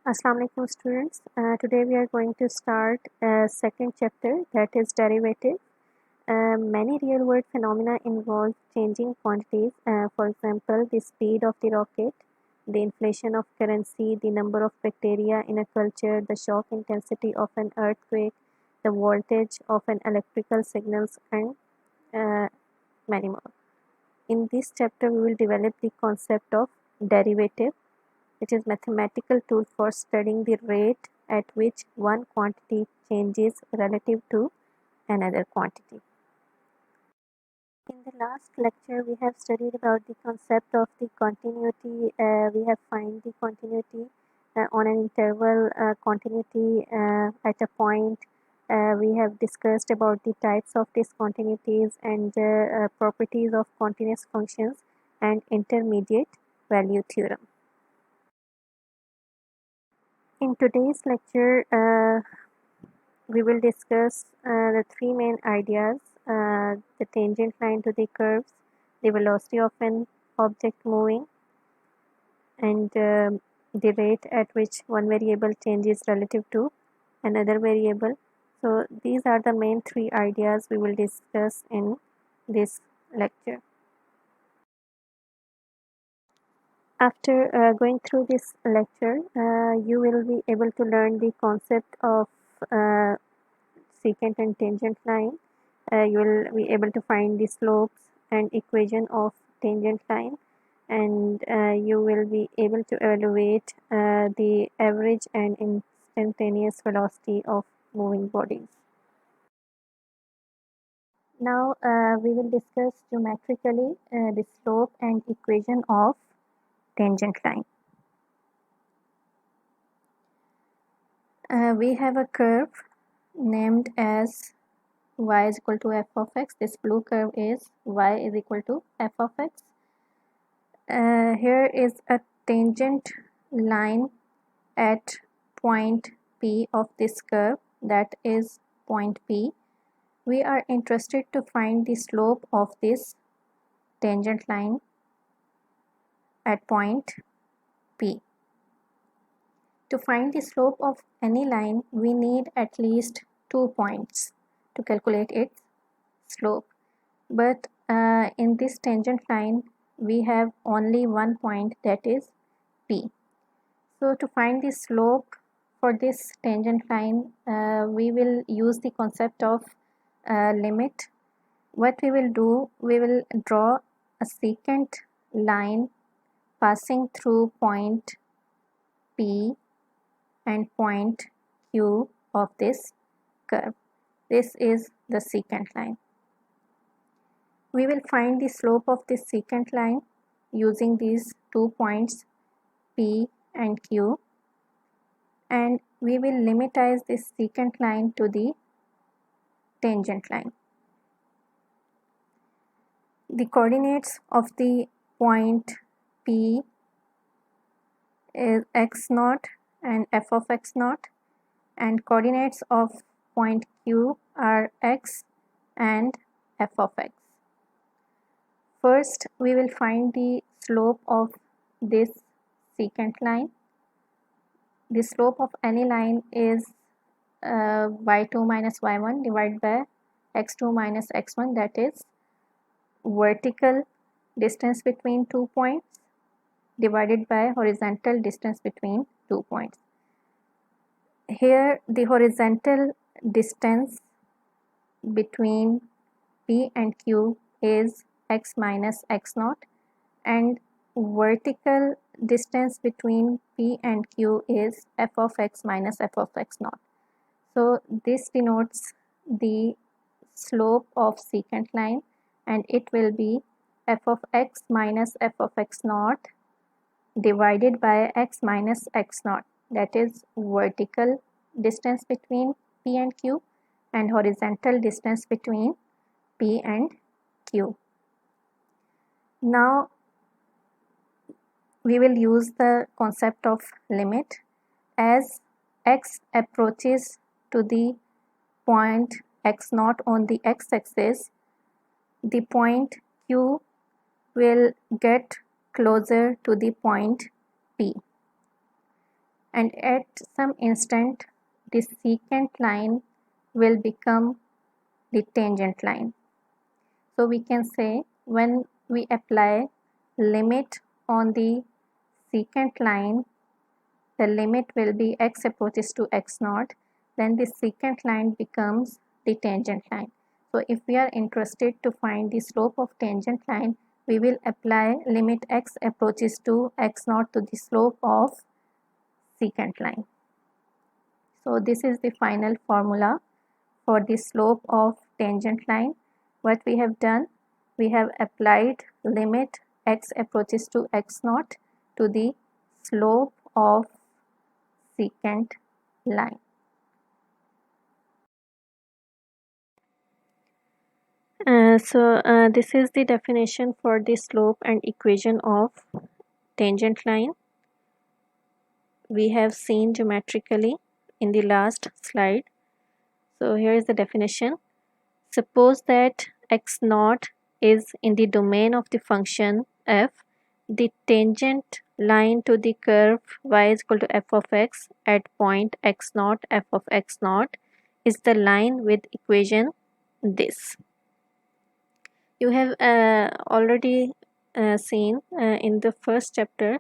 Assalamu alaikum students. Today we are going to start a second chapter, that is derivative. Many real world phenomena involve changing quantities. For example, the speed of the rocket, the inflation of currency, the number of bacteria in a culture, the shock intensity of an earthquake, the voltage of an electrical signals, and uh, many more. In this chapter, we will develop the concept of derivative, which is mathematical tool for studying the rate at which one quantity changes relative to another quantity. In the last lecture, we have studied about the concept of the continuity. We have find the continuity on an interval continuity at a point. We have discussed about the types of discontinuities and properties of continuous functions and intermediate value theorem. In today's lecture, we will discuss the three main ideas: the tangent line to the curves, the velocity of an object moving, and the rate at which one variable changes relative to another variable. So these are the main three ideas we will discuss in this lecture. After going through this lecture, you will be able to learn the concept of secant and tangent line. You will be able to find the slopes and equation of tangent line, and you will be able to evaluate the average and instantaneous velocity of moving bodies. Now we will discuss geometrically the slope and equation of tangent line. We have a curve named as y is equal to f of x. This blue curve is y is equal to f of x. Here is a tangent line at point P of this curve, that is point P. We are interested to find the slope of this tangent line at point P. To find the slope of any line, we need at least 2 points to calculate its slope. But in this tangent line, we have only one point, that is P. So to find the slope for this tangent line, we will use the concept of limit. What we will do, we will draw a secant line passing through point P and point Q of this curve. This is the secant line. We will find the slope of this secant line using these 2 points P and Q, and we will limitize this secant line to the tangent line. The coordinates of the point P is x naught and f of x naught, and coordinates of point Q are x and f of x. First, we will find the slope of this secant line. The slope of any line is y2 minus y1 divided by x2 minus x1, that is vertical distance between 2 points divided by horizontal distance between 2 points. Here the horizontal distance between P and Q is x minus x naught, and vertical distance between P and Q is f of x minus f of x naught. So this denotes the slope of secant line, and it will be f of x minus f of x naught divided by x minus x naught, that is vertical distance between P and Q and horizontal distance between P and Q. Now we will use the concept of limit. As x approaches to the point x naught on the x-axis, the point Q will get closer to the point P. and at some instant the secant line will become the tangent line. So we can say when we apply limit on the secant line, the limit will be x approaches to x naught, then the secant line becomes the tangent line. So if we are interested to find the slope of tangent line, we will apply limit x approaches to x naught to the slope of secant line. So this is the final formula for the slope of tangent line. What we have done, we have applied limit x approaches to x naught to the slope of secant line. This is the definition for the slope and equation of tangent line. We have seen geometrically in the last slide. So here is the definition. Suppose that x naught is in the domain of the function f. The tangent line to the curve y is equal to f of x at point x naught f of x naught is the line with equation this. You have already seen in the first chapter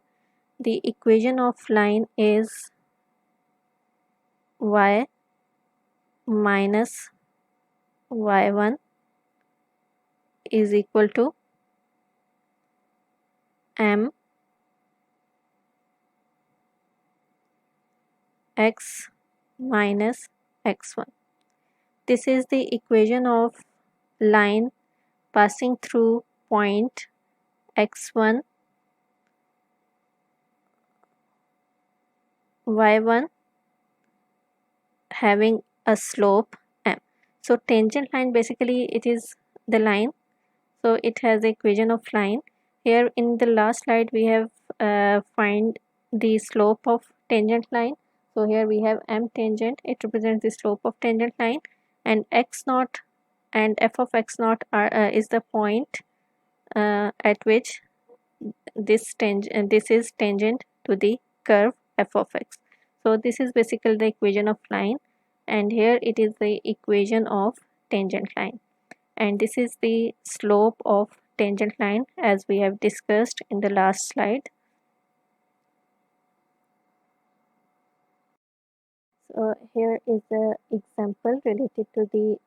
the equation of line is y minus y1 is equal to m x minus x1. This is the equation of line passing through point x1 y1 having a slope m. So tangent line, basically it is the line, so it has the equation of line. Here in the last slide we have find the slope of tangent line. So here we have m tangent, it represents the slope of tangent line, and x naught and f of x naught is the point at which this is tangent to the curve f of x. So this is basically the equation of line, and here it is the equation of tangent line, and this is the slope of tangent line as we have discussed in the last slide. So here is the example related to the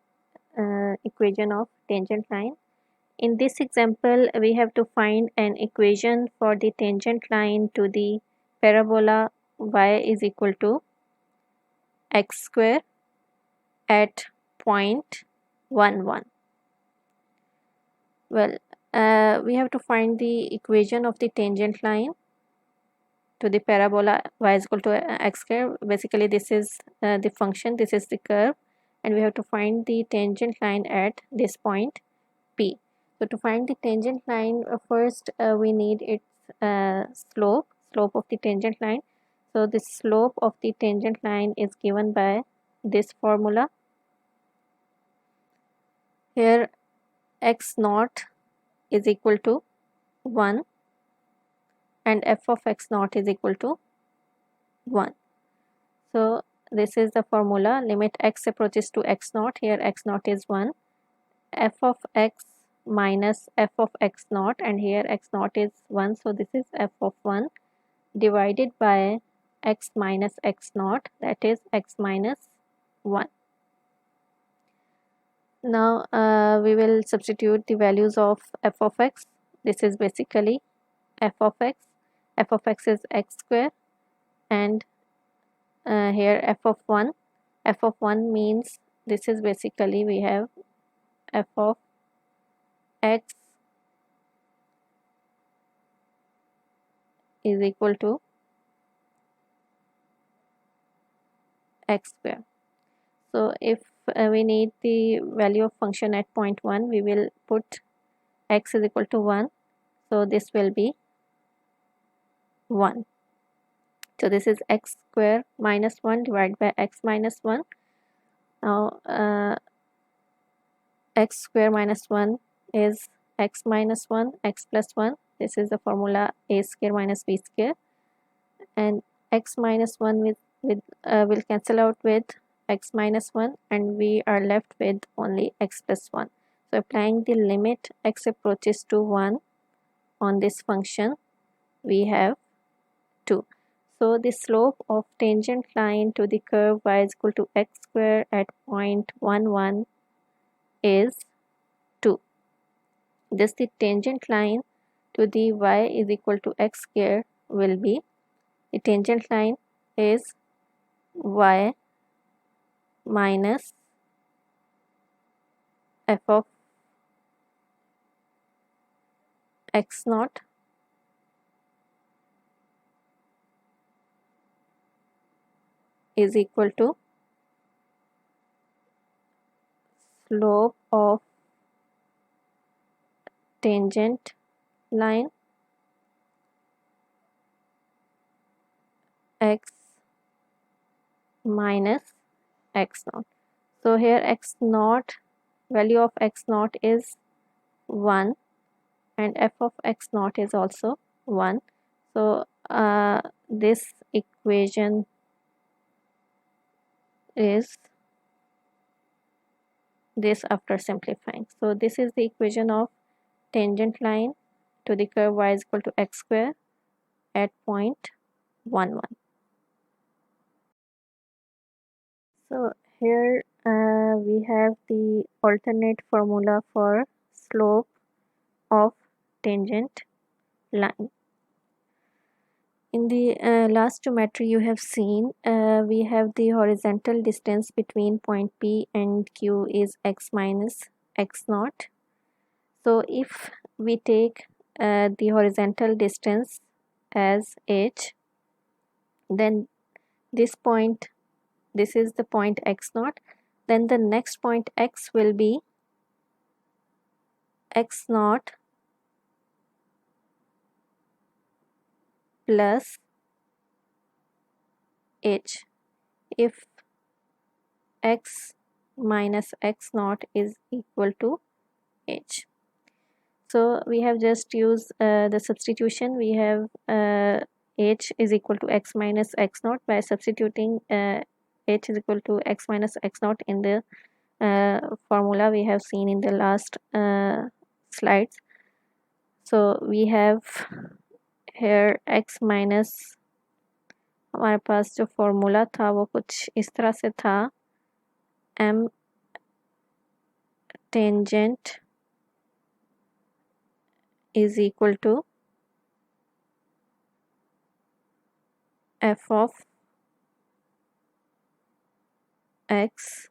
equation of tangent line. In this example, we have to find an equation for the tangent line to the parabola y is equal to x square at point 1, 1. Well, we have to find the equation of the tangent line to the parabola y is equal to x square. Basically, this is the function, this is the curve, and we have to find the tangent line at this point P. So to find the tangent line, first we need its slope of the tangent line. So the slope of the tangent line is given by this formula. Here x naught is equal to 1 and f of x naught is equal to 1. So this is the formula, limit x approaches to x naught. Here x naught is 1, f of x minus f of x naught, and here x naught is 1, so this is f of 1 divided by x minus x naught, that is x minus 1. Now we will substitute the values of f of x. This is basically f of x. F of x is x square, and here f of 1. F of 1 means this is basically we have f of x is equal to x square. So if we need the value of function at point 1, we will put x is equal to 1, so this will be 1. So this is x square minus 1 divided by x minus 1. Now x square minus 1 is x minus 1, x plus 1. This is the formula a square minus b square, and x minus 1 will cancel out with x minus 1, and we are left with only x plus 1. So applying the limit x approaches to 1 on this function, we have 2. So the slope of tangent line to the curve y is equal to x square at point 1 1 is 2. Thus the tangent line to the y is equal to x square will be, the tangent line is y minus f of x naught is equal to slope of tangent line x minus x naught. So here x naught, value of x naught is 1, and f of x naught is also 1. So this equation is this after simplifying. So this is the equation of tangent line to the curve y is equal to x square at point 1 1. So here we have the alternate formula for slope of tangent line. In the last geometry you have seen, we have the horizontal distance between point P and Q is x minus x naught. So if we take the horizontal distance as h, then this is the point x naught, then the next point x will be x naught plus h, if x minus x naught is equal to h. So we have just used the substitution. We have h is equal to x minus x naught by substituting h is equal to x minus x naught in the formula we have seen in the last slides. So we have here x minus, हमारे पास जो formula था वो कुछ इस तरह से था, m tangent is equal to f of x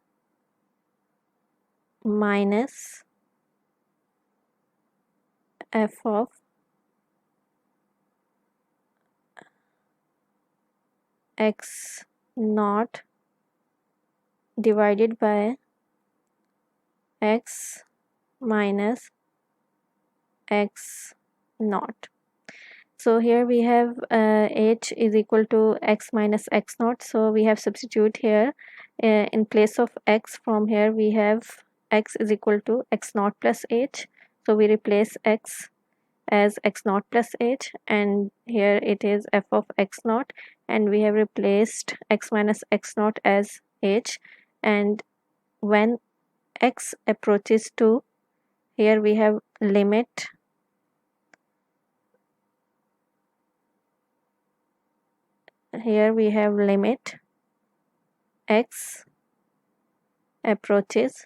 minus f of x naught divided by x minus x naught. So here we have h is equal to x minus x naught. So we have substitute here in place of x. From here we have x is equal to x naught plus h. So we replace x as x naught plus h, and here it is f of x naught, and we have replaced x minus x naught as h. And when x approaches to, here we have limit x approaches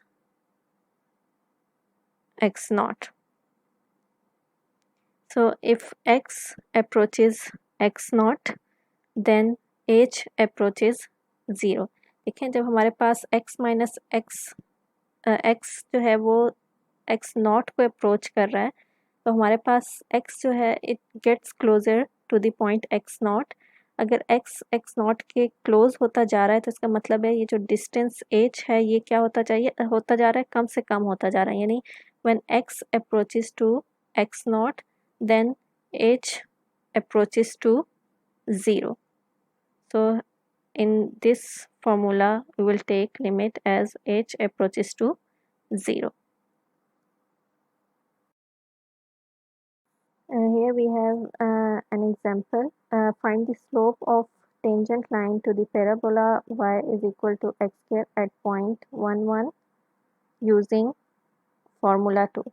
x naught. So if x approaches x naught, then h approaches 0. देखें जब हमारे पास x minus x जो है वो x not को approach कर रहा है, तो हमारे पास x जो है it gets closer to the point x nought. अगर x नॉट के क्लोज होता जा रहा है तो इसका मतलब है ये जो डिस्टेंस h है ये क्या होता जा रहा है, कम से कम होता जा रहा है. यानी when x approaches to x naught, then h approaches to 0. So in this formula we will take limit as h approaches to 0. Here we have an example. Find the slope of tangent line to the parabola y is equal to x square at point 1 1 using formula 2।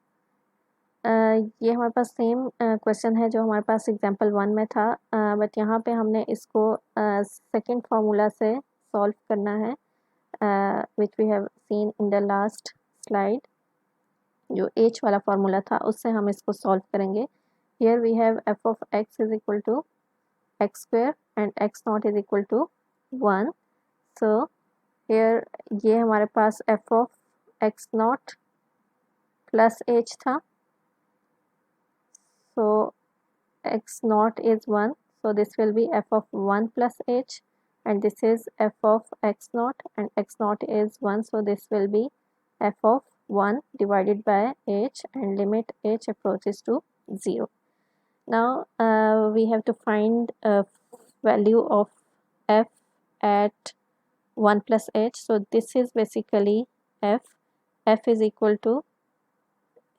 ये हमारे पास same question है जो हमारे पास example 1 में था, but यहाँ पे हमने इसको सेकंड फार्मूला से सॉल्व करना है, which we have seen in the last slide. जो h वाला फार्मूला था उससे हम इसको सॉल्व करेंगे। Here we have f of x is equal to x square and x naught is equal to 1। So here ये हमारे पास f of x naught plus h था, so x naught is 1, so this will be f of 1 plus h, and this is f of x naught, and x naught is 1, so this will be f of 1 divided by h, and limit h approaches to 0। Now we have to find a value of f at 1 plus h, so this is basically f is equal to,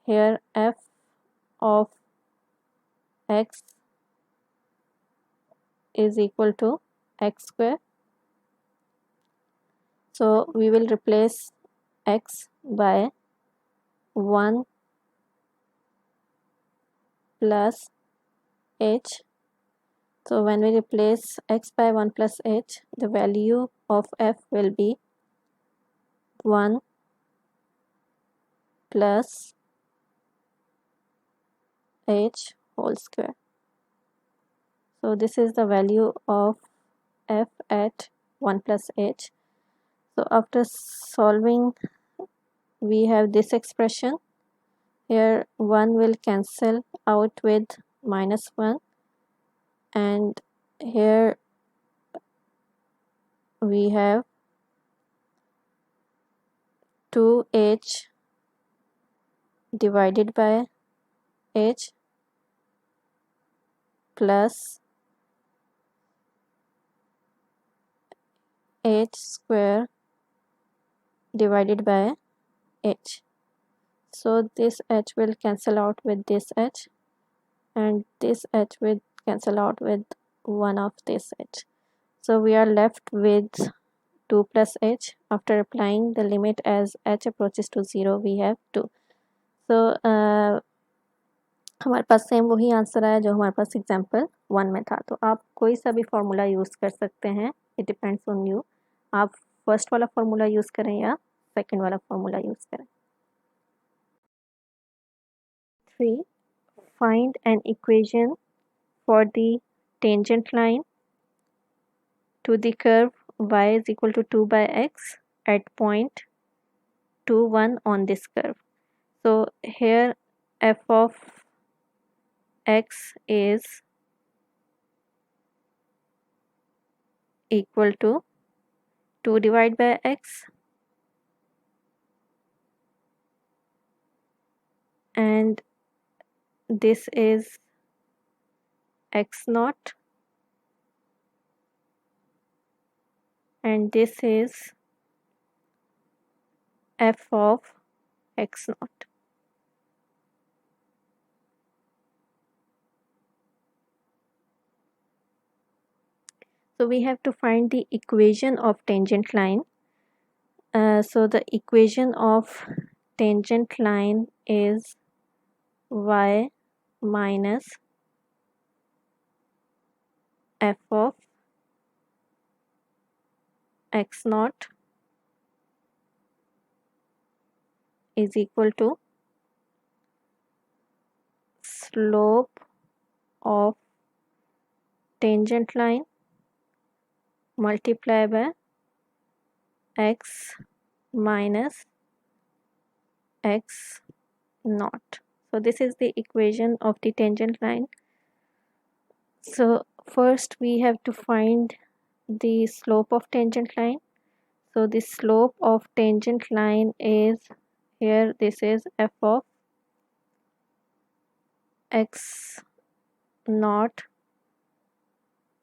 here f of x is equal to x square, so we will replace x by 1 plus h. So when we replace x by 1 plus h, the value of f will be 1 plus h whole square. So this is the value of f at 1 plus h. So after solving, we have this expression. Here 1 will cancel out with -1, and here we have 2h divided by h plus h square divided by h. So this h will cancel out with this h, and this h will cancel out with one of this h. So we are left with 2 plus h. After applying the limit as h approaches to 0, we have 2। So हमारे पास same वही answer आया जो हमारे पास example 1 में था। तो आप कोई सा भी फार्मूला यूज़ कर सकते हैं, इट डिपेंड्स ऑन यू। आप फर्स्ट वाला फार्मूला यूज़ करें या सेकंड वाला फार्मूला यूज़ करें। 3. Find an equation for the tangent line to the curve y is equal to 2 by x at point 2 1 on this curve। So here f of x is equal to 2 divided by x, and this is x naught, and this is f of x naught। So we have to find the equation of tangent line. So the equation of tangent line is y minus f of x naught is equal to slope of tangent line multiply by x minus x naught। So this is the equation of the tangent line। So first we have to find the slope of tangent line। So the slope of tangent line is, here this is f of x naught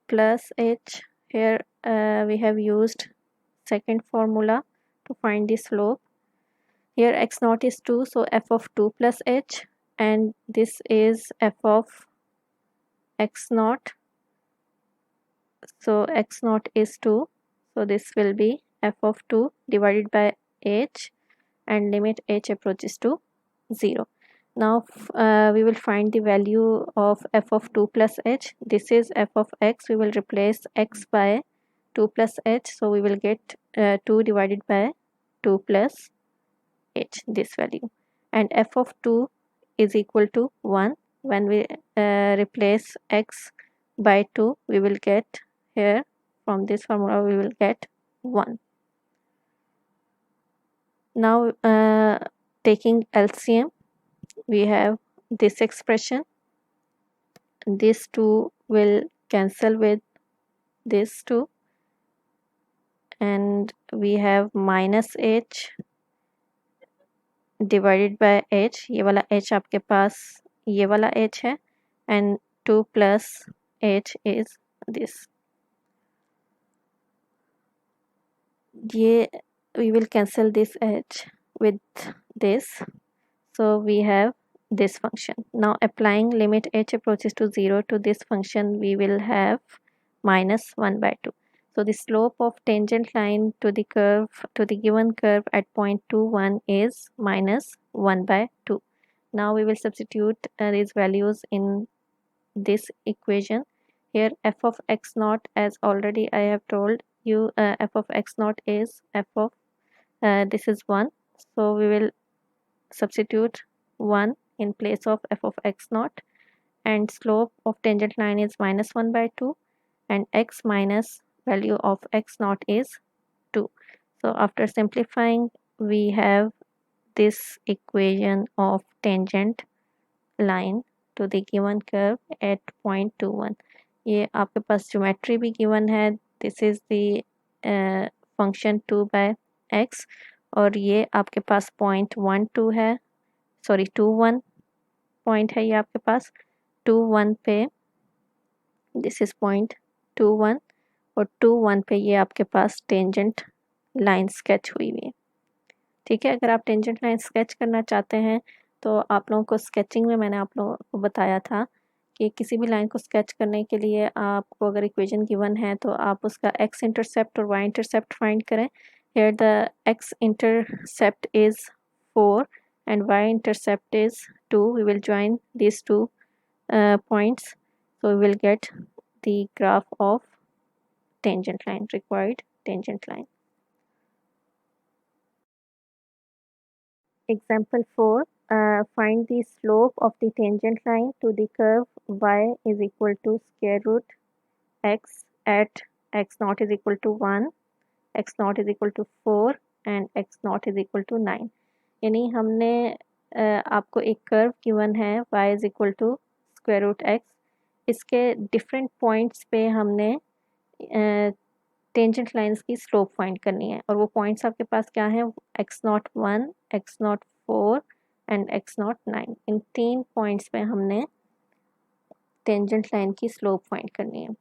plus h. Here we have used second formula to find the slope. Here x naught is 2, so f of 2 plus h, and this is f of x naught, so x naught is 2, so this will be f of 2 divided by h, and limit h approaches to 0. Now we will find the value of f of 2 plus h. This is f of x. We will replace x by 2 plus h, so we will get 2 divided by 2 plus h, this value, and f of 2 is equal to 1. When we replace x by 2, we will get here, from this formula we will get 1. Now taking LCM, we have this expression. This 2 will cancel with this 2, and we have minus h divided by h. ये वाला h आपके पास ये वाला h है, and 2 plus h is this. ये we will cancel this h with this, so we have this function. Now applying limit h approaches to 0 to this function, we will have minus 1 by 2. So the slope of tangent line to the curve, to the given curve at point 2, 1 is minus 1 by 2. Now we will substitute these values in this equation. Here f of x naught, as already I have told you, f of x naught is f of this is 1, so we will substitute 1 in place of f of x naught, and slope of tangent line is minus 1 by 2, and x minus value of x naught is 2. So after simplifying, we have this equation of tangent line to the given curve at point 2, 1. ये आपके पास geometry भी given है. This is the function 2 by x, और ये आपके पास point 1, 2 है, sorry 2, 1 point है ये आपके पास 2, 1 पे. दिस इज पॉइंट 2, 1, और 2, 1 पे ये आपके पास टेंजेंट लाइन स्केच हुई हुई है. ठीक है, अगर आप टेंजेंट लाइन स्केच करना चाहते हैं तो आप लोगों को स्केचिंग में मैंने आप लोगों को बताया था कि किसी भी लाइन को स्केच करने के लिए आपको अगर इक्वेशन गिवन है तो आप उसका एक्स इंटरसेप्ट और वाई इंटरसेप्ट फाइंड करें. Here the x intercept is 4 and y intercept is 2. We will join these two points, so we will get the graph of tangent line, required tangent line. Example 4, find the slope of the tangent line to the curve y is equal to square root x at x naught is equal to 1, x naught is equal to 4 and x naught is equal to 9. यानी हमने आपको एक curve given है y is equal to square root x. इसके different points पे हमने tangent lines की slope find करनी है, और वो पॉइंट्स आपके पास क्या है, x01, x04 and x09. In 3 points पे हमने टेंजेंट लाइन की स्लोप फाइंड करनी है.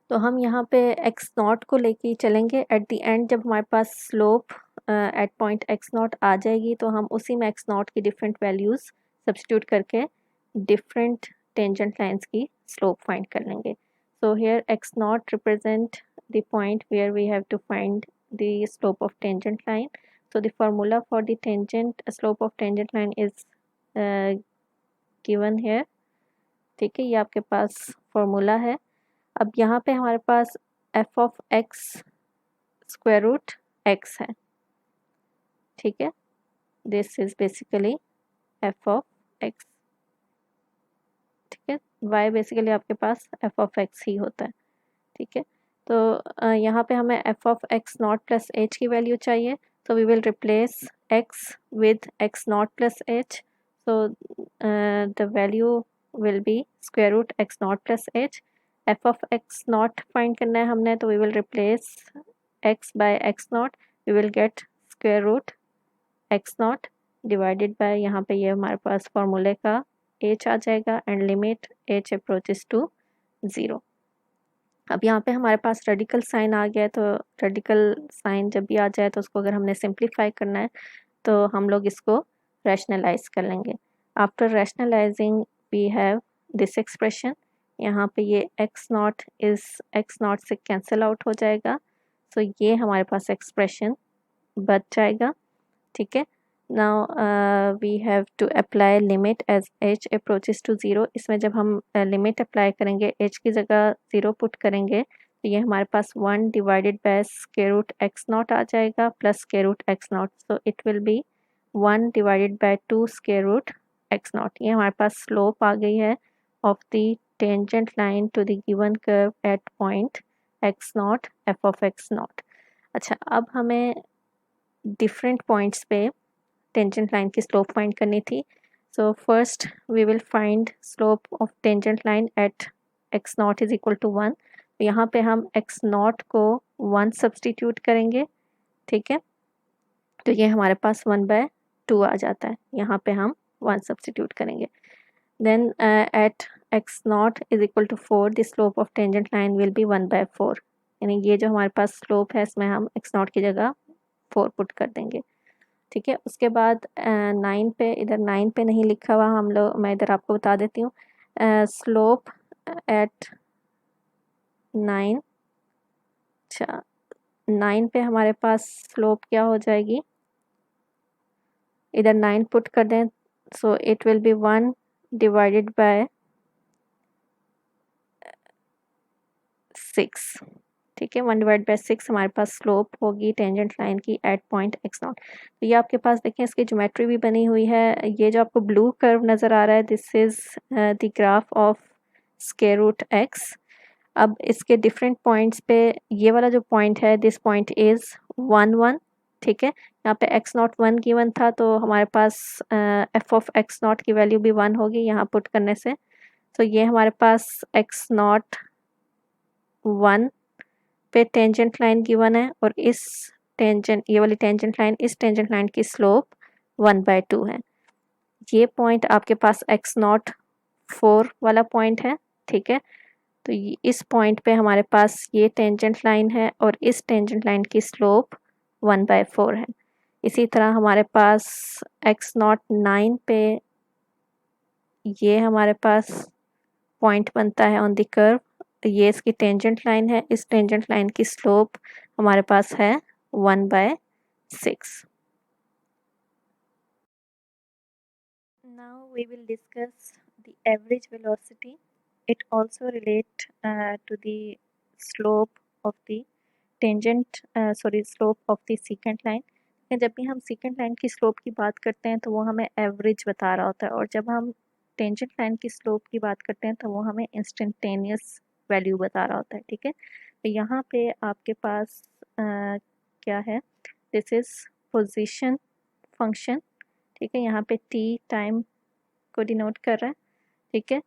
तो हम यहाँ पे x0 को लेके चलेंगे. एट द एंड जब हमारे पास स्लोप एट पॉइंट x0 आ जाएगी तो हम उसी में x0 की डिफरेंट वैल्यूज़ सब्स्टिट्यूट करके डिफरेंट टेंजेंट लाइंस की स्लोप फाइंड कर लेंगे. So here x0 represent the point where we have to find the slope of tangent line. So the formula for the tangent slope of tangent line is given here. ठीक है, ये आपके पास formula है. अब यहाँ पे हमारे पास f of x square root x है. ठीक है, this is basically f of x. ठीक है, y बेसिकली आपके पास f of x ही होता है. ठीक है, तो यहाँ पे हमें f of x nought plus h की वैल्यू चाहिए. So we will replace x with x nought plus h. So the value will be square root x nought plus h. f of x nought find करना है हमने, तो we will replace x by x nought. We will get square root x nought divided by, यहाँ पे ये हमारे पास फॉर्मूले का h आ जाएगा, and limit h approaches to 0. अब यहाँ पे हमारे पास रेडिकल साइन आ गया है, तो रेडिकल साइन जब भी आ जाए तो उसको अगर हमने सिंप्लीफाई करना है तो हम लोग इसको रैशनलाइज कर लेंगे. After rationalising we have this expression. यहाँ पे ये एक्स नॉट इस एक्स नॉट से कैंसिल आउट हो जाएगा, सो ये हमारे पास एक्सप्रेशन बच जाएगा। ठीक है, now we have to apply limit as H approaches to zero. इसमें जब हम लिमिट अप्लाई करेंगे, एच की जगह ज़ीरो पुट करेंगे, तो ये हमारे पास 1 divided by square root x naught आ जाएगा plus square root x naught, so it will be 1 divided by 2 square root x naught. ये हमारे पास स्लोप आ गई है of the tangent line to the given curve at point x naught f of x naught. अच्छा, अब हमें different points पे टेंजेंट लाइन की स्लोप फाइंड करनी थी। So first we will find slope of tangent line at X nought is equal to 1। यहाँ पे हम एक्स नॉट को 1 सब्सटीट्यूट करेंगे। ठीक है, तो ये हमारे पास 1/2 आ जाता है, यहाँ पे हम 1 सब्सटीट्यूट करेंगे। Then at X nought is equal to 4 the slope of tangent line will be 1/4, यानी ये जो हमारे पास स्लोप है इसमें हम एक्स नॉट की जगह 4 पुट कर देंगे। ठीक है, उसके बाद 9 पे, इधर 9 पे नहीं लिखा हुआ हम लोग, मैं इधर आपको बता देती हूँ। स्लोप एट 9, अच्छा 9 पे हमारे पास स्लोप क्या हो जाएगी, इधर 9 पुट कर दें, सो it will be 1 divided bye 6। ठीक है, 1 डिवाइड बाय 6 हमारे पास स्लोप होगी टेंजेंट लाइन की एट पॉइंट एक्स नॉट। तो ये आपके पास देखें, इसकी ज्योमेट्री भी बनी हुई है। ये जो आपको ब्लू कर्व नज़र आ रहा है, this is the graph of square root X. अब इसके डिफरेंट पॉइंट्स पे ये वाला जो पॉइंट है, दिस पॉइंट इज़ 1 1। ठीक है, यहाँ पे एक्स नॉट 1 गिवन था, तो हमारे पास एफ ऑफ एक्स नॉट की वैल्यू भी 1 होगी यहाँ पुट करने से। तो ये हमारे पास एक्स नॉट 1 पे टेंजेंट लाइन गिवन है, और इस टेंजेंट, ये वाली टेंजेंट लाइन, इस टेंजेंट लाइन की स्लोप 1/2 है। ये पॉइंट आपके पास एक्स नॉट 4 वाला पॉइंट है। ठीक है, तो इस पॉइंट पे हमारे पास ये टेंजेंट लाइन है और इस टेंजेंट लाइन की स्लोप 1/4 है। इसी तरह हमारे पास एक्स नॉट 9 पे ये हमारे पास पॉइंट बनता है ऑन द कर्व, तो ये इसकी टेंजेंट लाइन है, इस टेंजेंट लाइन की स्लोप हमारे पास है 1/6। Now we will discuss the average velocity. It also relate to the slope of the tangent, slope of the secant line. जब भी हम secant line की slope की बात करते हैं तो वो हमें average बता रहा होता है, और जब हम tangent line की slope की बात करते हैं तो वो हमें instantaneous value बता रहा होता है। ठीक है, तो यहाँ पे आपके पास क्या है, this is position function। ठीक है, यहाँ पे t टाइम को डिनोट कर रहा है। ठीक है,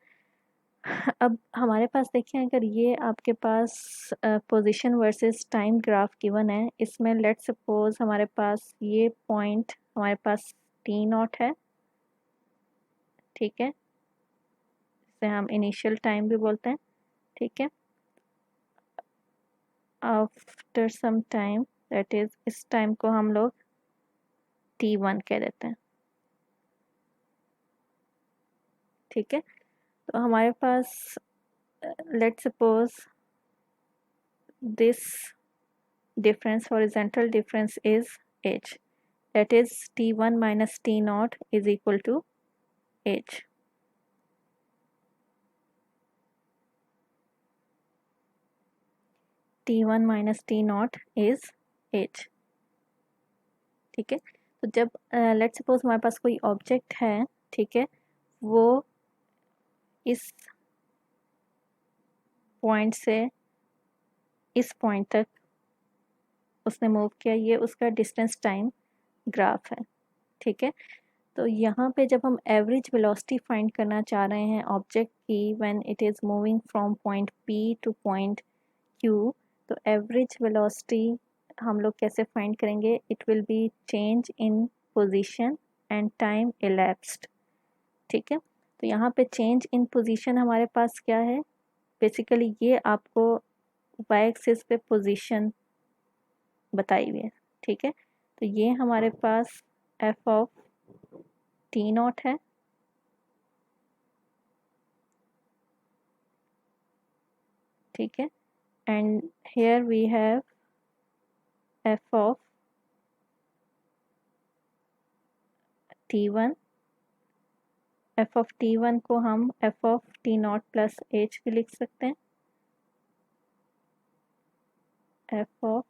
अब हमारे पास देखिए, अगर ये आपके पास position versus time graph given है, इसमें लेट सपोज हमारे पास ये पॉइंट हमारे पास टी नॉट है। ठीक है, इसे हम इनिशियल टाइम भी बोलते हैं। ठीक है, after some time, that is इस टाइम को हम लोग T1 कह देते हैं। ठीक है, तो हमारे पास let suppose this difference, horizontal difference is h, that is t1 minus t naught is equal to h। t1 minus t naught is h। ठीक है, तो जब लेट सपोज हमारे पास कोई ऑब्जेक्ट है, ठीक है, वो इस पॉइंट से इस पॉइंट तक उसने मूव किया, ये उसका डिस्टेंस टाइम ग्राफ है। ठीक है, तो यहाँ पे जब हम एवरेज वेलोसिटी फाइंड करना चाह रहे हैं ऑब्जेक्ट की, when it is moving from point P two point Q, तो एवरेज वेलोसिटी हम लोग कैसे फाइंड करेंगे, it will B change in position and time elapsed। ठीक है, तो यहाँ पे चेंज इन पोजीशन हमारे पास क्या है, बेसिकली ये आपको वाई एक्सिस पे पोजीशन बताई हुई है। ठीक है, तो ये हमारे पास एफ ऑफ टी नॉट है। ठीक है, and here we have F of t1, F of t1 को हम F of t nought plus H भी लिख सकते हैं, F of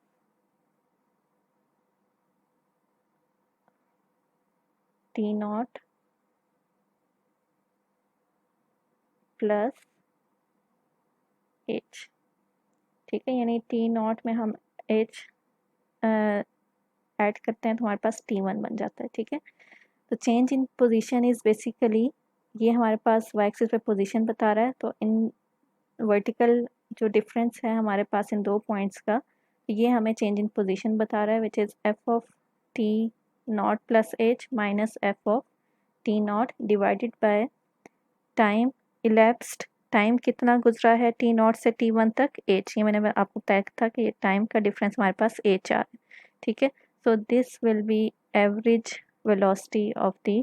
t nought plus H. ठीक है, यानी t नॉट में हम h ऐड करते हैं तो हमारे पास t1 बन जाता है। ठीक है, तो change in position is basically, ये हमारे पास y एक्सिस पे पोजीशन बता रहा है, तो इन वर्टिकल जो डिफरेंस है हमारे पास इन दो पॉइंट्स का, ये हमें चेंज इन पोजीशन बता रहा है, which is F of T naught plus H minus F of T not divided by time elapsed, time कितना गुजरा है टी नॉट से टी वन तक, एच, ये मैंने आपको तय था कि ये टाइम का डिफरेंस हमारे पास एच आ रहा है। ठीक है, so this will be average velocity of the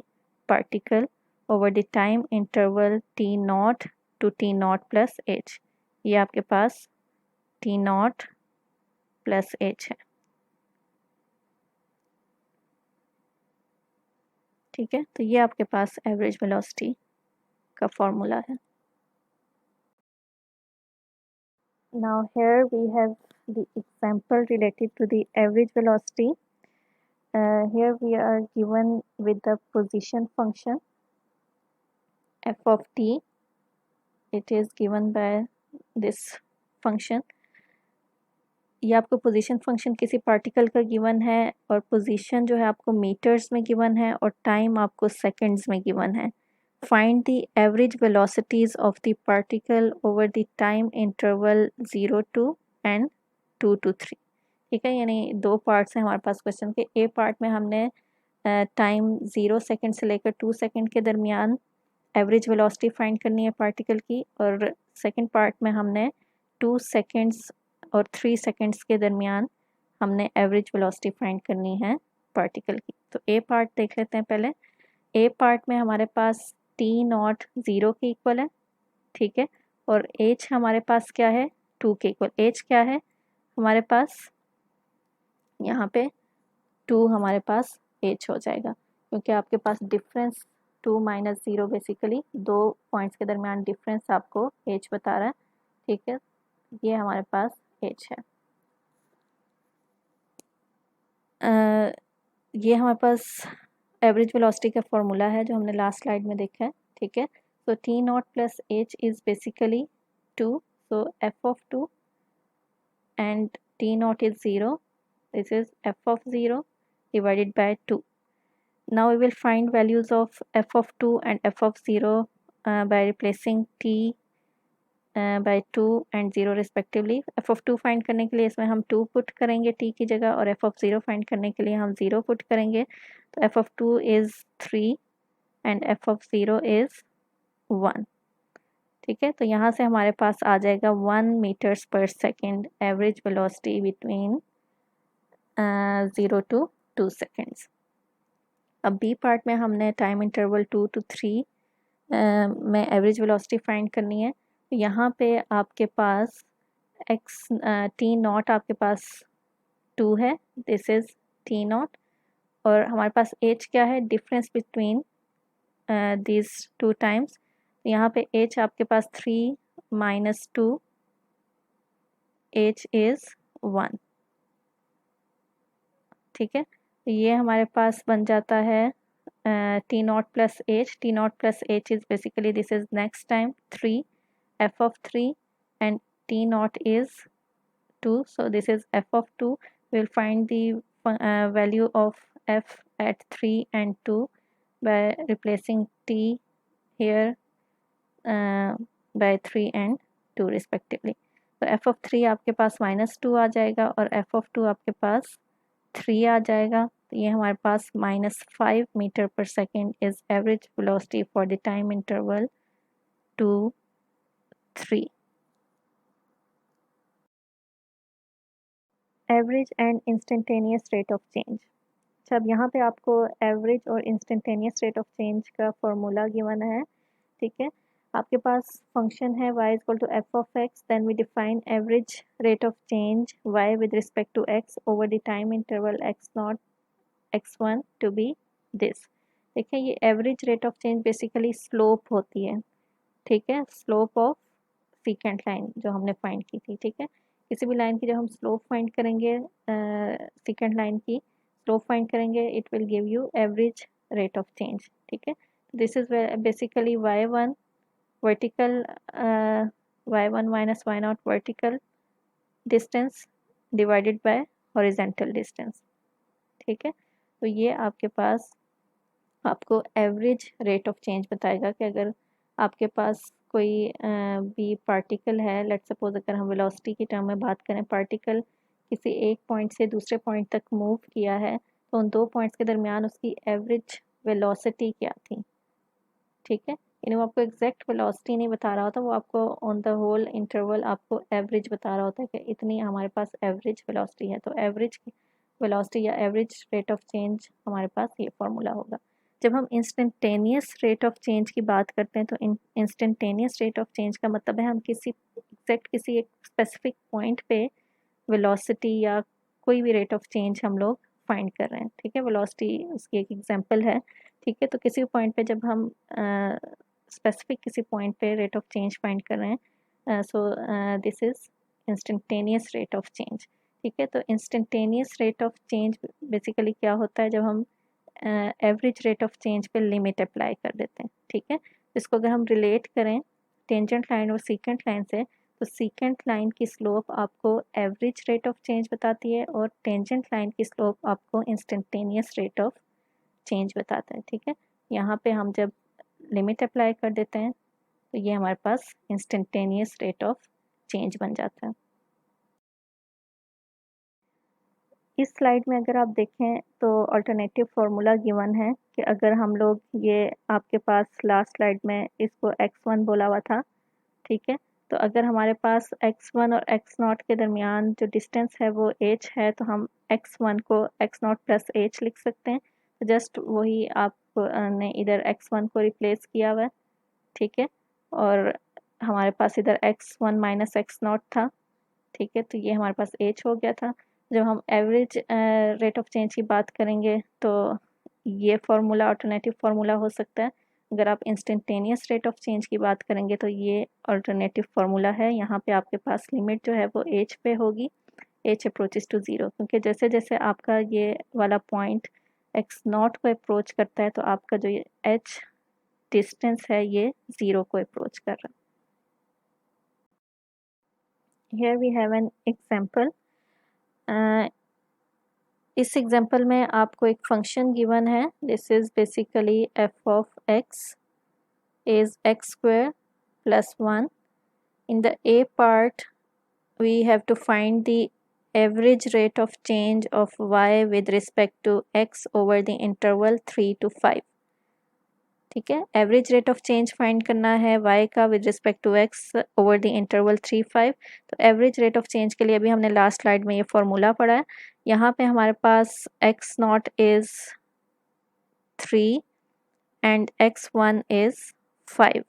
particle over the time interval t naught to t naught plus h। ये आपके पास t naught plus h है। ठीक है, तो ये आपके पास एवरेज वेलोसिटी का फॉर्मूला है। Now here we have the example related to the average velocity. Here we are given with the position function f of t. It is given by this function। ये आपको position function किसी particle का given है, और position जो है आपको metres में गिवन है, और टाइम आपको सेकंड्स में गिवन है। Find the average velocities of the particle over the time interval 0 to and 2 to 3। ठीक है, यानी दो पार्ट्स हैं हमारे पास क्वेश्चन के। ए पार्ट में हमने टाइम 0 सेकेंड से लेकर 2 सेकेंड के दरमियान एवरेज वेलोसिटी फाइंड करनी है पार्टिकल की, और सेकंड पार्ट में हमने 2 सेकेंड्स और 3 सेकेंड्स के दरमियान हमने एवरेज वेलोसिटी फाइंड करनी है पार्टिकल की। तो ए पार्ट देख लेते हैं पहले। ए पार्ट में हमारे पास टी नॉट 0 के इक्वल है। ठीक है, और एच हमारे पास क्या है, 2 के इक्वल। एच क्या है हमारे पास, यहाँ पे 2 हमारे पास एच हो जाएगा, क्योंकि आपके पास डिफरेंस 2 माइनस 0 बेसिकली दो पॉइंट्स के दरमियान डिफरेंस आपको एच बता रहा है। ठीक है, ये हमारे पास एच है। ये हमारे पास एवरेज वेलोसिटी का फॉर्मूला है जो हमने लास्ट स्लाइड में देखा है। ठीक है, so t naught plus h is basically 2, so f of 2 and t naught is 0, this is f of 0 divided by 2. Now we will find values of f of 2 and f of 0 by replacing t by 2 and 0 respectively। f of 2 find करने के लिए इसमें हम 2 put करेंगे t की जगह, और f of 0 find करने के लिए हम 0 पुट करेंगे। तो f of 2 is 3 and f of 0 is 1। ठीक है, तो यहाँ से हमारे पास आ जाएगा 1 मीटर्स पर second average velocity between 0 to 2 seconds. अब बी पार्ट में हमने टाइम इंटरवल 2 to 3 में एवरेज वेलोसिटी फाइंड करनी है। यहाँ पे आपके पास एक्स टी नॉट आपके पास 2 है, दिस इज़ टी नॉट, और हमारे पास एच क्या है, difference between this two times. यहाँ पे एच आपके पास 3 माइनस 2, एच इज़ 1। ठीक है, तो ये हमारे पास बन जाता है T naught plus H. T naught plus h is basically this is next time 3, F of 3 and t naught is 2, so this is f of 2। we will find the value of f at 3 and 2 by replacing t here by 3 and 2 respectively। तो f of 3 आपके पास -2 आ जाएगा, और f of 2 आपके पास 3 आ जाएगा। तो ये हमारे पास -5 metre per second is average velocity for the time interval 2, 3। Average and instantaneous rate of change. अच्छा, अब यहाँ पे आपको एवरेज और इंस्टेंटेनियस रेट ऑफ चेंज का फॉर्मूला गिवन है। ठीक है, आपके पास फंक्शन है y equal to F of X, then we define average rate of change y with respect to x over the time interval x nought x1 to be this. देखिए ये average rate of change basically slope होती है, ठीक है, slope of secant line जो हमने find की थी, ठीक है। किसी भी लाइन की जब हम स्लोप फाइंड करेंगे, सीकेंट लाइन की स्लोप फाइंड करेंगे, it will give you average rate of change, ठीक है। This is basically y1 vertical, y1 minus y0 vertical distance divided by horizontal distance, ठीक है। तो ये आपके पास आपको एवरेज रेट ऑफ चेंज बताएगा कि अगर आपके पास कोई भी पार्टिकल है, लेट्स सपोज अगर हम वेलोसिटी की टर्म में बात करें, पार्टिकल किसी एक पॉइंट से दूसरे पॉइंट तक मूव किया है, तो उन दो पॉइंट्स के दरमियान उसकी एवरेज वेलोसिटी क्या थी, ठीक है। यानी वो आपको एग्जैक्ट वेलोसिटी नहीं बता रहा होता, वो आपको ऑन द होल इंटरवल आपको एवरेज बता रहा होता है कि इतनी हमारे पास एवरेज वेलोसिटी है। तो एवरेज वेलोसिटी या एवरेज रेट ऑफ चेंज हमारे पास ये फॉर्मूला होगा। जब हम इंस्टेंटेनियस रेट ऑफ चेंज की बात करते हैं तो इंस्टेंटेनियस रेट ऑफ चेंज का मतलब है हम किसी एग्जैक्ट किसी एक स्पेसिफिक पॉइंट पे वेलोसिटी या कोई भी रेट ऑफ चेंज हम लोग फाइंड कर रहे हैं, ठीक है। वेलोसिटी उसकी एक एग्जांपल है, ठीक है। तो किसी भी पॉइंट पे जब हम स्पेसिफिक किसी पॉइंट पे रेट ऑफ चेंज फाइंड कर रहे हैं, so this is instantaneous rate of change, ठीक है। तो instantaneous rate of change basically क्या होता है, जब हम एवरेज रेट ऑफ चेंज पे लिमिट अप्लाई कर देते हैं, ठीक है। इसको अगर हम रिलेट करें टेंजेंट लाइन और सीकेंट लाइन से, तो सीकेंट लाइन की स्लोप आपको एवरेज रेट ऑफ चेंज बताती है और टेंजेंट लाइन की स्लोप आपको इंस्टेंटेनियस रेट ऑफ चेंज बताता है, ठीक है। यहाँ पे हम जब लिमिट अप्लाई कर देते हैं तो ये हमारे पास इंस्टेंटेनियस रेट ऑफ चेंज बन जाता है। इस स्लाइड में अगर आप देखें तो अल्टरनेटिव फार्मूला गिवन है कि अगर हम लोग ये आपके पास लास्ट स्लाइड में इसको x1 बोला हुआ था, ठीक है। तो अगर हमारे पास x1 और x0 के दरमियान जो डिस्टेंस है वो h है, तो हम x1 को x0 प्लस h लिख सकते हैं। तो जस्ट वही आपने इधर x1 को रिप्लेस किया हुआ है, ठीक है, और हमारे पास इधर x1 माइनस x0 था, ठीक है। तो ये हमारे पास h हो गया था। जब हम एवरेज रेट ऑफ चेंज की बात करेंगे तो ये फार्मूला अल्टरनेटिव फार्मूला हो सकता है। अगर आप इंस्टेंटेनियस रेट ऑफ चेंज की बात करेंगे तो ये अल्टरनेटिव फार्मूला है। यहाँ पे आपके पास लिमिट जो है वो h पे होगी, h अप्रोचेस टू ज़ीरो, क्योंकि जैसे जैसे आपका ये वाला पॉइंट x0 को अप्रोच करता है तो आपका जो ये h डिस्टेंस है ये ज़ीरो को अप्रोच कर रहा है। Here we have an example. इस एग्जाम्पल में आपको एक फंक्शन गिवन है, this is basically F of x is x square plus 1. In the a part we have to find the average rate of change of y with respect to x over the interval 3 to 5. ठीक है, average rate of change find करना है y का with respect to x over the interval 3-5। तो average rate of change के लिए अभी हमने लास्ट स्लाइड में ये फॉर्मूला पढ़ा है। यहाँ पे हमारे पास x0 is 3 and x1 is 5,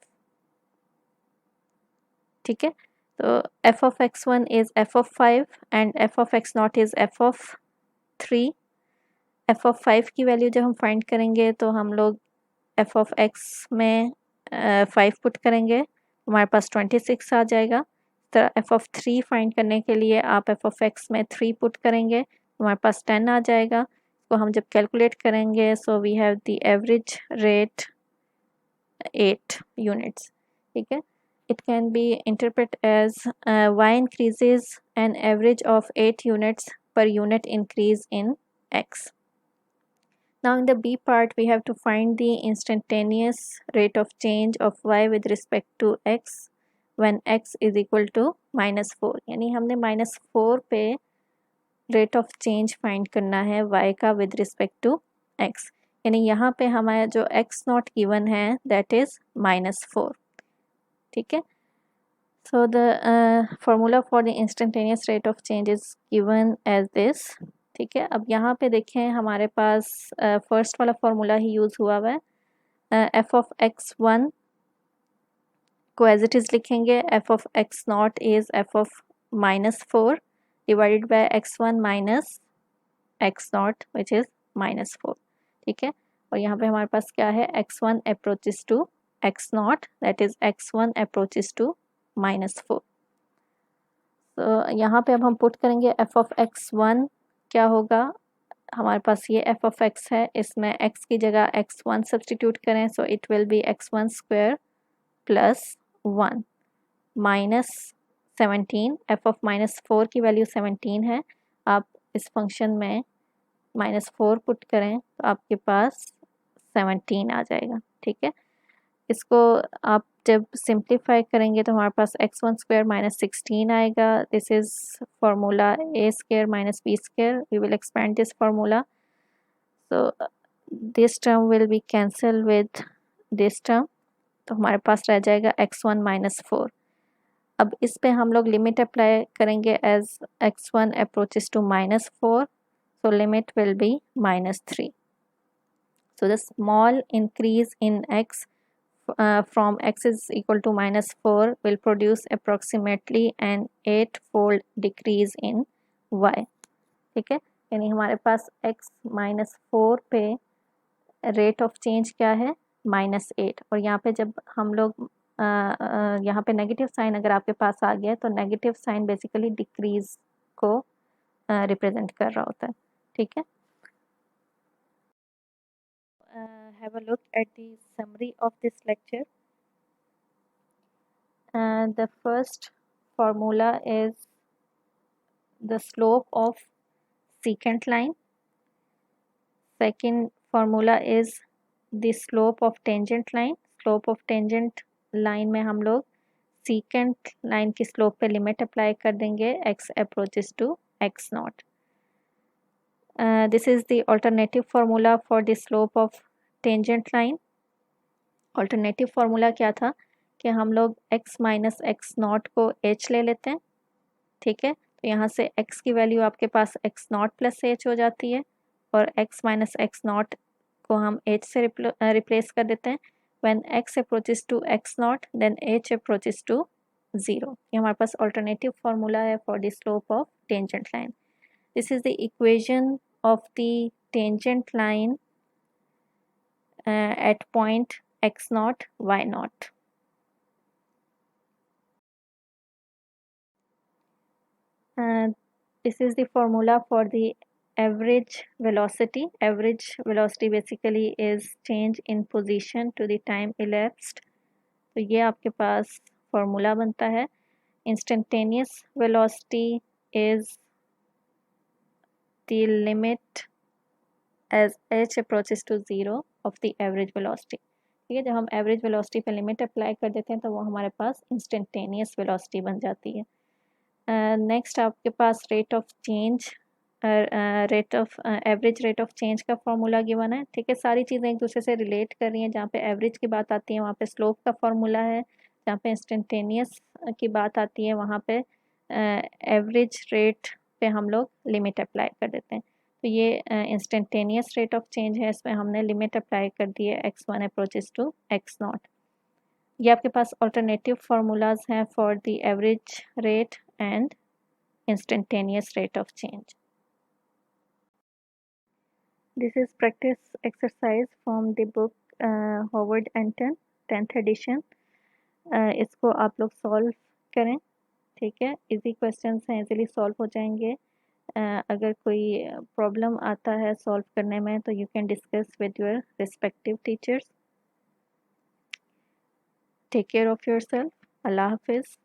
ठीक है। तो f of x1 is f of 5 and f of x0 is f of 3। f of 5 की वैल्यू जब हम फाइंड करेंगे तो हम लोग एफ ऑफ एक्स में 5 पुट करेंगे, हमारे पास 26 आ जाएगा। तो एफ ऑफ 3 फाइंड करने के लिए आप एफ ऑफ एक्स में 3 पुट करेंगे, हमारे पास 10 आ जाएगा। तो हम जब कैलकुलेट करेंगे so we have the average rate 8 units, ठीक है। It can be interpret as y increases an average of 8 units per unit increase in x. Now in the B part we have to find the instantaneous rate of change of y with respect to x when x is equal to -4। यानी हमने -4 पे rate of change find करना है y का with respect to x। यानी यहाँ पे हमारा जो x0 गिवन है दैट इज -4, ठीक है। So the formula for the instantaneous rate of change is given as this, ठीक है। अब यहाँ पे देखें हमारे पास फर्स्ट वाला फॉर्मूला ही यूज़ हुआ हुआ है, एफ ऑफ x1 इसको एज इट इज़ लिखेंगे, F of x not is F of -4 divided by x1 minus x not which is -4, ठीक है। और यहाँ पे हमारे पास क्या है, x1 approaches to x not, that is x1 approaches to -4। तो यहाँ पे अब हम पुट करेंगे एफ ऑफ x1 क्या होगा, हमारे पास ये एफ ऑफ एक्स है, इसमें x की जगह x1 सब्सटीट्यूट करें, सो it will B x1 square plus 1 minus 17, F of -4 की वैल्यू 17 है, आप इस फंक्शन में -4 पुट करें तो आपके पास 17 आ जाएगा, ठीक है। इसको आप जब सिंप्लीफाई करेंगे तो हमारे पास x1 स्क्वायर माइनस 16 आएगा, this is formula a square minus b square, we will expand this formula, so this term will be cancel with this term, तो हमारे पास रह जाएगा x1 माइनस 4। अब इस पे हम लोग लिमिट अप्लाई करेंगे as x1 approaches to -4, so limit will be -3, so the small increase in x from x is equal to -4 will produce approximately an 8-fold decrease in y, ठीक है। यानी हमारे पास x -4 पे रेट ऑफ चेंज क्या है, -8, और यहाँ पे जब हम लोग यहाँ पे नेगेटिव साइन अगर आपके पास आ गया तो नेगेटिव साइन बेसिकली डिक्रीज को रिप्रेजेंट कर रहा होता है, ठीक है। Have a look at the summary of this lecture. The first formula is the slope of secant line. Second formula is the slope of tangent line. Slope of tangent line में हम लोग secant line की slope पे limit apply कर देंगे x approaches to x naught. This is the alternative formula for the slope of tangent line. Alternative formula क्या था कि हम लोग x माइनस एक्स नॉट को h ले लेते हैं, ठीक है। तो यहाँ से x की वैल्यू आपके पास x नॉट प्लस h हो जाती है, और x माइनस एक्स नॉट को हम h से रिप्लेस कर देते हैं। When x approaches to x naught, then h approaches to 0. ये हमारे पास alternative formula है for the slope of tangent line. This is the equation of the tangent line at point x naught, y naught. This is the formula for the average velocity. Average velocity basically is change in position to the time elapsed. तो ये आपके पास formula बनता है. Instantaneous velocity is the limit as h approaches to 0 of the average velocity. ठीक है, जब हम average velocity पे limit apply कर देते हैं तो वो हमारे पास instantaneous velocity बन जाती है. नेक्स्ट आपके पास rate of change, average rate of change का फॉर्मूला गिवन है, ठीक है। सारी चीज़ें एक दूसरे से रिलेट कर रही हैं, जहाँ पे एवरेज की बात आती है वहाँ पे स्लोप का फॉर्मूला है, जहाँ पे इंस्टेंटेनियस की बात आती है वहाँ पे एवरेज रेट पे हम लोग लिमिट अप्लाई कर देते हैं। तो ये इंस्टेंटेनियस रेट ऑफ चेंज है, इसमें हमने लिमिट अप्लाई कर दी है x1 approaches to x not. ये आपके पास अल्टरनेटिव फार्मूलाज हैं for the average rate and instantaneous rate of change. This is practice exercise from the book Howard Anton 10th edition. इसको आप लोग सॉल्व करें, ठीक है। इजी क्वेश्चंस हैं, इजीली सॉल्व हो जाएंगे। अगर कोई प्रॉब्लम आता है सॉल्व करने में तो you can discuss with your respective teachers. Take care of yourself. अल्लाह हाफिज़।